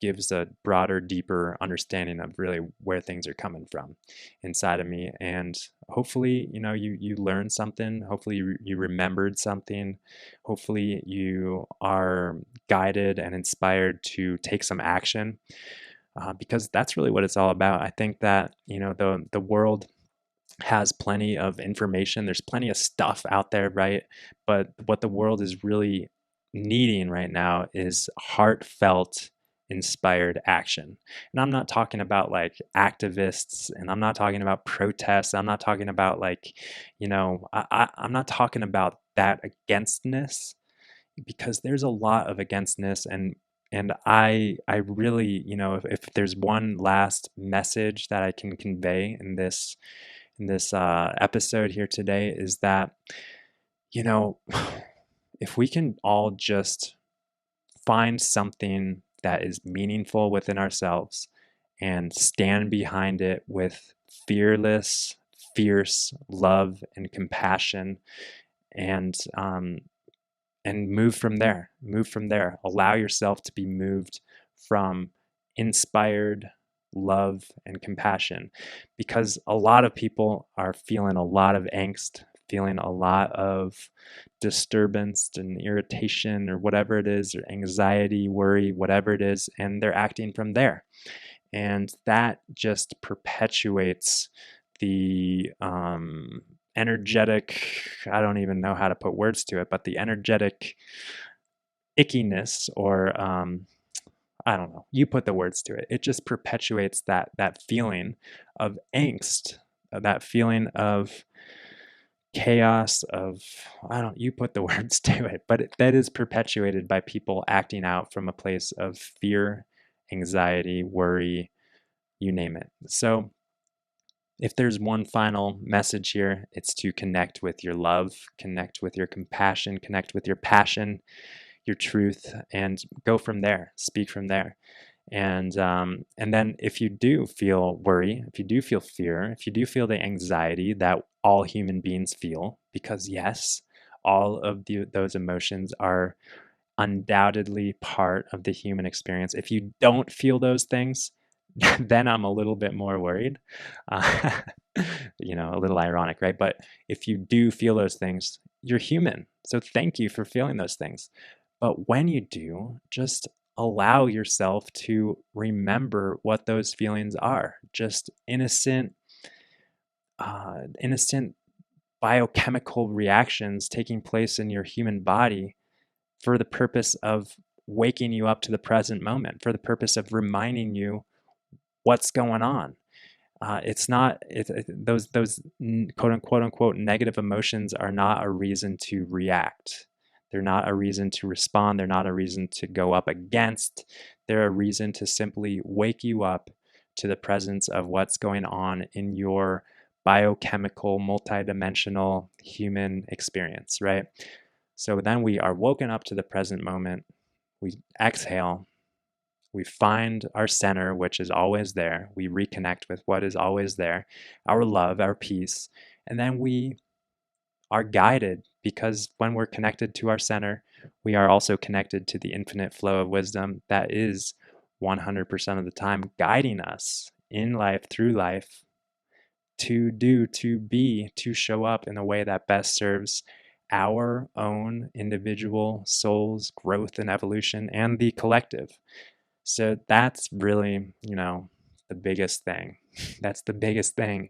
gives a broader, deeper understanding of really where things are coming from inside of me. And hopefully, you learned something. Hopefully, you remembered something. Hopefully, you are guided and inspired to take some action, because that's really what it's all about. I think that the world has plenty of information. There's plenty of stuff out there, right? But what the world is really needing right now is heartfelt, inspired action. And I'm not talking about like activists, and I'm not talking about protests. I'm not talking about like, I'm not talking about that againstness, because there's a lot of againstness. And I really, if there's one last message that I can convey in this episode here today, is that, you know, if we can all just find something that is meaningful within ourselves and stand behind it with fearless, fierce love and compassion, and move from there. Move from there. Allow yourself to be moved from inspired love and compassion, because a lot of people are feeling a lot of angst, feeling a lot of disturbance and irritation or whatever it is, or anxiety, worry, whatever it is, and they're acting from there. And that just perpetuates the energetic, I don't even know how to put words to it, but the energetic ickiness, or I don't know, you put the words to it. It just perpetuates that feeling of angst, that feeling of chaos, of, I don't, you put the words to it, but that is perpetuated by people acting out from a place of fear, anxiety, worry, you name it. So if there's one final message here, it's to connect with your love, connect with your compassion, connect with your passion, your truth, and go from there. Speak from there. And then if you do feel worry, if you do feel fear, if you do feel the anxiety that all human beings feel, because yes, all of those emotions are undoubtedly part of the human experience. If you don't feel those things, then I'm a little bit more worried. Uh, a little ironic, right? But if you do feel those things, you're human. So thank you for feeling those things. But when you do, just allow yourself to remember what those feelings are. Just innocent biochemical reactions taking place in your human body for the purpose of waking you up to the present moment, for the purpose of reminding you what's going on. It's not those quote unquote negative emotions are not a reason to react. They're not a reason to respond. They're not a reason to go up against. They're a reason to simply wake you up to the presence of what's going on in your biochemical, multidimensional human experience, right? So then we are woken up to the present moment. We exhale. We find our center, which is always there. We reconnect with what is always there, our love, our peace. And then we are guided because when we're connected to our center, we are also connected to the infinite flow of wisdom that is 100% of the time guiding us in life, through life, to do, to be, to show up in a way that best serves our own individual soul's growth and evolution and the collective. So that's really, the biggest thing. That's the biggest thing,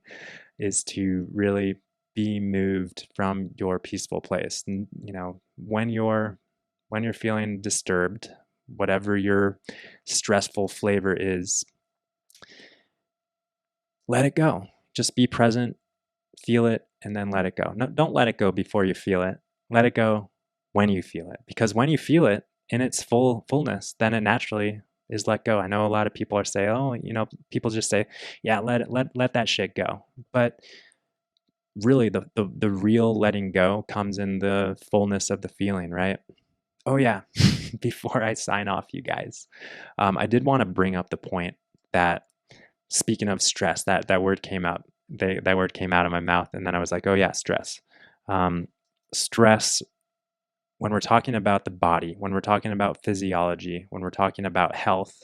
is to really be moved from your peaceful place. And, when you're feeling disturbed, whatever your stressful flavor is, let it go. Just be present, feel it, and then let it go. No, don't let it go before you feel it. Let it go when you feel it. Because when you feel it in its fullness, then it naturally is let go. I know a lot of people are saying, oh, people just say, yeah, let that shit go. But really the real letting go comes in the fullness of the feeling, right? Oh yeah. Before I sign off, you guys, I did want to bring up the point that, speaking of stress, that word came out. That word came out of my mouth, and then I was like, oh yeah, stress. Stress, when we're talking about the body, when we're talking about physiology, when we're talking about health,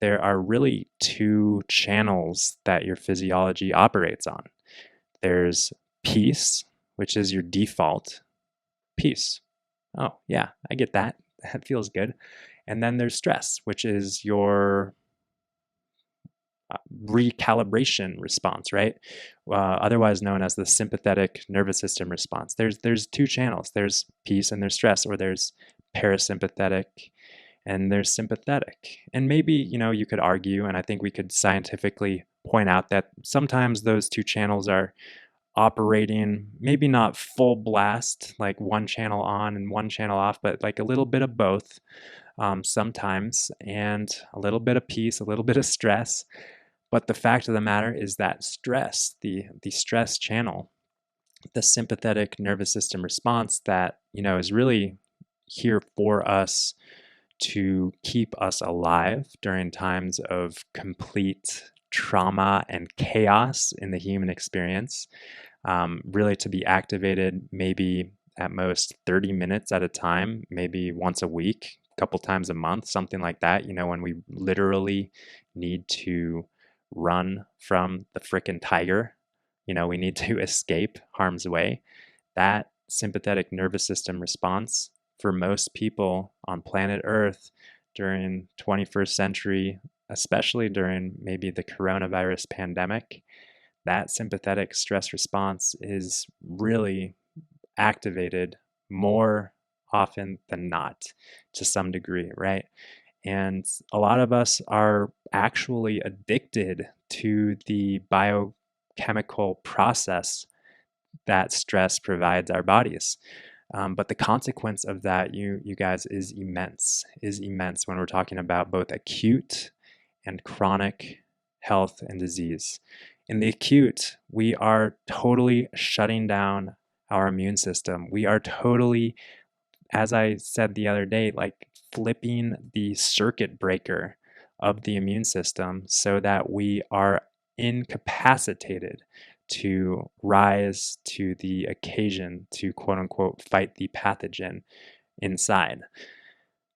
there are really two channels that your physiology operates on. There's peace, which is your default peace. Oh yeah, I get that. That feels good. And then there's stress, which is your recalibration response, right? Otherwise known as the sympathetic nervous system response. There's two channels. There's peace and there's stress, or there's parasympathetic and there's sympathetic. And maybe, you could argue, and I think we could scientifically point out that sometimes those two channels are operating, maybe not full blast, like one channel on and one channel off, but like a little bit of both sometimes, and a little bit of peace, a little bit of stress. But the fact of the matter is that stress, the stress channel, the sympathetic nervous system response that, is really here for us to keep us alive during times of complete trauma and chaos in the human experience, really to be activated maybe at most 30 minutes at a time, maybe once a week, a couple times a month, something like that, when we literally need to run from the frickin' tiger, we need to escape harm's way. That sympathetic nervous system response for most people on planet Earth during 21st century, especially during maybe the coronavirus pandemic, that sympathetic stress response is really activated more often than not, to some degree, right? And a lot of us are actually addicted to the biochemical process that stress provides our bodies. But the consequence of that, you guys, is immense when we're talking about both acute and chronic health and disease. In the acute, we are totally shutting down our immune system. We are totally, as I said the other day, like flipping the circuit breaker of the immune system so that we are incapacitated to rise to the occasion to quote unquote fight the pathogen inside.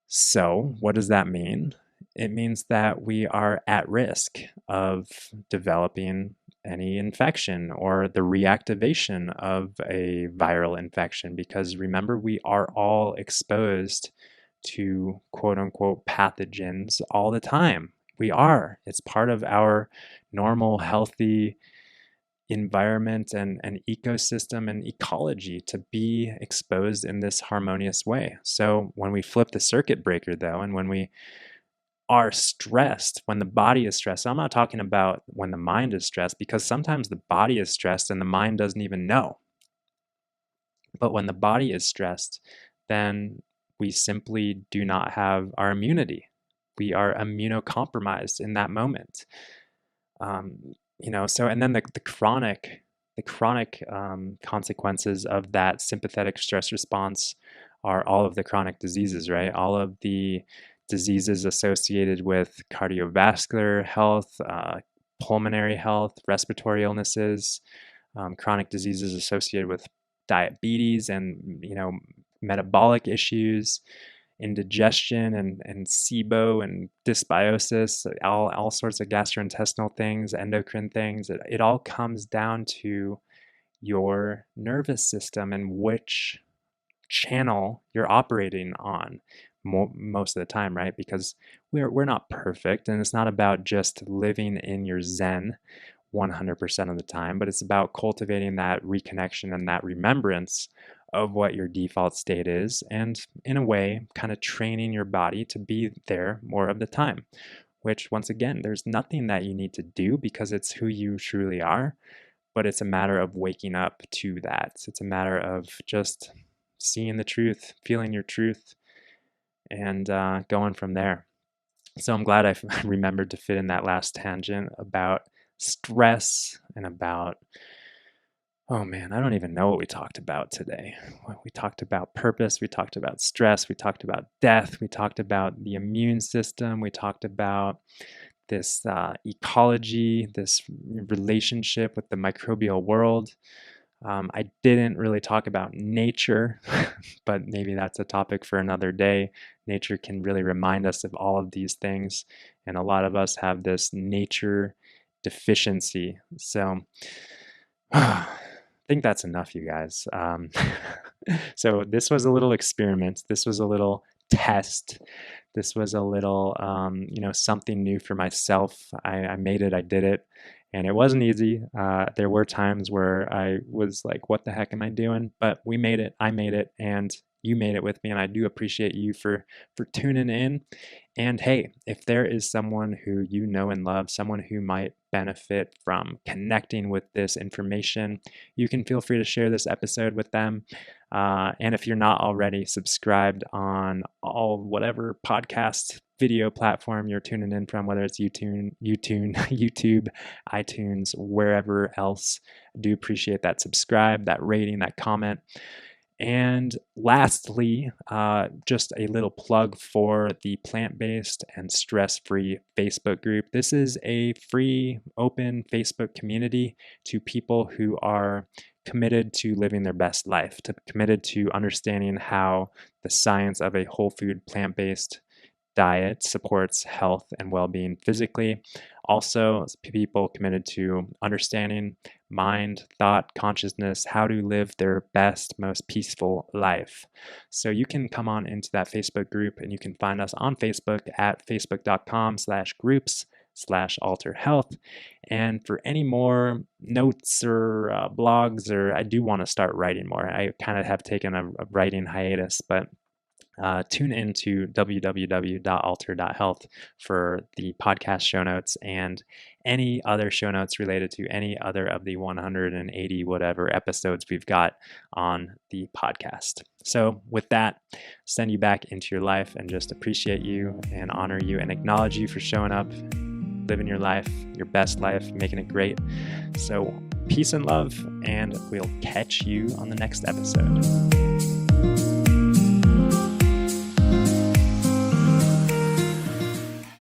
So, what does that mean? It means that we are at risk of developing any infection or the reactivation of a viral infection, because remember, we are all exposed to quote unquote pathogens all the time. We are. It's part of our normal, healthy environment and ecosystem and ecology to be exposed in this harmonious way. So when we flip the circuit breaker, though, and when we are stressed, when the body is stressed, I'm not talking about when the mind is stressed, because sometimes the body is stressed and the mind doesn't even know. But when the body is stressed, then we simply do not have our immunity. We are immunocompromised in that moment. So, and then the chronic consequences of that sympathetic stress response are all of the chronic diseases, right? All of the diseases associated with cardiovascular health, pulmonary health, respiratory illnesses, chronic diseases associated with diabetes and, metabolic issues, indigestion and SIBO and dysbiosis, all sorts of gastrointestinal things, endocrine things. It all comes down to your nervous system and which channel you're operating on most of the time, right? Because we're not perfect, and it's not about just living in your zen 100% of the time, but it's about cultivating that reconnection and that remembrance of what your default state is, and in a way, kind of training your body to be there more of the time, which once again, there's nothing that you need to do because it's who you truly are, but it's a matter of waking up to that. It's a matter of just seeing the truth, feeling your truth, and going from there. So I'm glad I remembered to fit in that last tangent about stress and about, oh man, I don't even know what we talked about today. We talked about purpose, we talked about stress, we talked about death, we talked about the immune system, we talked about this ecology, this relationship with the microbial world. I didn't really talk about nature, but maybe that's a topic for another day. Nature can really remind us of all of these things, and a lot of us have this nature deficiency. So I think that's enough, you guys. So this was a little experiment. This was a little test. This was a little, something new for myself. I made it. I did it. And it wasn't easy. There were times where I was like, what the heck am I doing? But we made it. I made it. And you made it with me. And I do appreciate you for tuning in. And hey, if there is someone who you know and love, someone who might benefit from connecting with this information, you can feel free to share this episode with them. And if you're not already subscribed on whatever podcast video platform you're tuning in from, whether it's YouTube, iTunes, wherever else, I do appreciate that subscribe, that rating, that comment. And lastly, just a little plug for the plant-based and stress-free Facebook group. This is a free, open Facebook community to people who are committed to living their best life, committed to understanding how the science of a whole food, plant-based diet supports health and well-being physically. Also, people committed to understanding mind, thought, consciousness, how to live their best, most peaceful life. So you can come on into that Facebook group, and you can find us on Facebook at facebook.com/groups/alterhealth. And for any more notes or blogs, or I do want to start writing more. I kind of have taken a writing hiatus, but tune into www.alter.health for the podcast show notes and any other show notes related to any other of the 180 whatever episodes we've got on the podcast. So with that, send you back into your life and just appreciate you and honor you and acknowledge you for showing up, living your life, your best life, making it great. So peace and love, and we'll catch you on the next episode.